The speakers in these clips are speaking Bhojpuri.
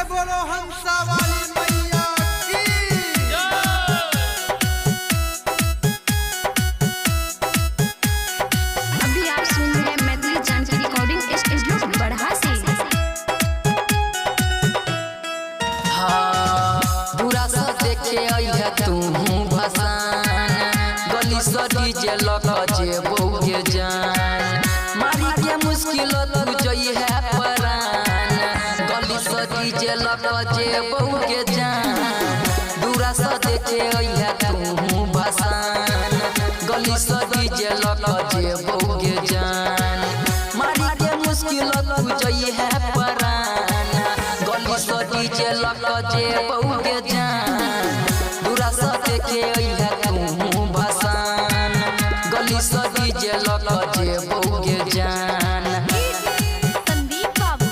से बोलो हंसा वाली मैया की। अभी आप सुन रहे हैं मैथिली जानकी रिकॉर्डिंग स्टूडियो बढ़ा से। बुरा सा देखे आइया तू भसान गली से डीजे लगा जे बउके जान मारी के मुश्किल तू जई है परान गली से डीजे लगा जे बउके जान बुरा सा देखे आइया तू भसान गली से डीजे लगा जे बउके जान मारी के मुश्किल तू जई है परान गली से डीजे लगा जे बउके जान बुरा सा देखे आइया तू भसान गली से डीजे लगा जे बउके जान। संदीप बाबू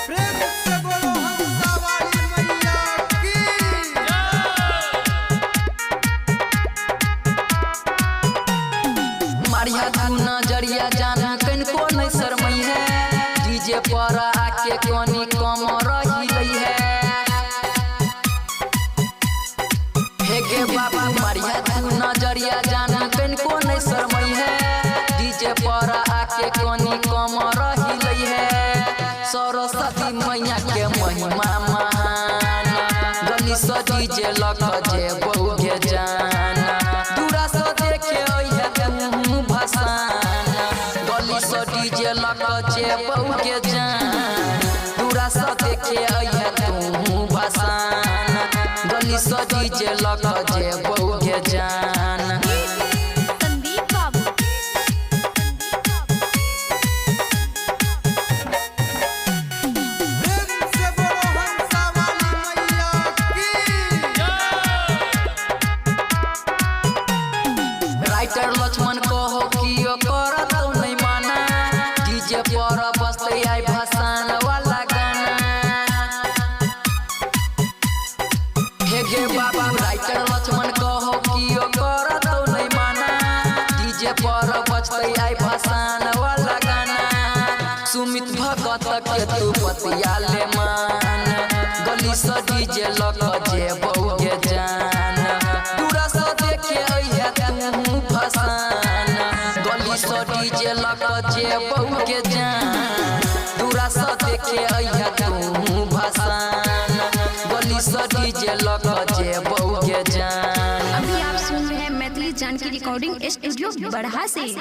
प्रेम से बोलो हंसा वाली मैया की। मारिया तू नजरिया जाना कन को नहीं शर्मई है डीजे पर आके कोनी कम रही लई है हे गे बाबा मारिया तू नजरिया जाना कन को नहीं शर्मई है डीजे पर आके कोनी कम रही लई है सरस्वती मैया के महिमा महान गली से डीजे लगा जे बउके जान दूरा से देखे आइया तू भसान गली से डीजे लगा जे बउके जान दूरा से देखे आइया तू भसान गली से डीजे लगा जे बउके जान। संदीप बाबू प्रेम से बोलो हंसा वाली मैया की। राइटर लक्ष्मण कहो कि ओकर तो नहीं माना डीजे पर बजते आई भसान वाला गाना हे गे बाबा राइटर लक्ष्मण कहो कि ओकर तो नहीं माना डीजे पर बजते आई भसान वाला गाना सुमित भगत के तू पतिया ले मान गली से डीजे लगा जे बउके जान दूरा से देखे आइया तू भसान गली से डीजे लगा जे बउके जान दूरा से देखे आइया तू भसान गली से डीजे लगा जे बउके जान। अभी आप सुन रहे हैं मैथिली जानकी रिकॉर्डिंग स्टूडियो बढ़ा से।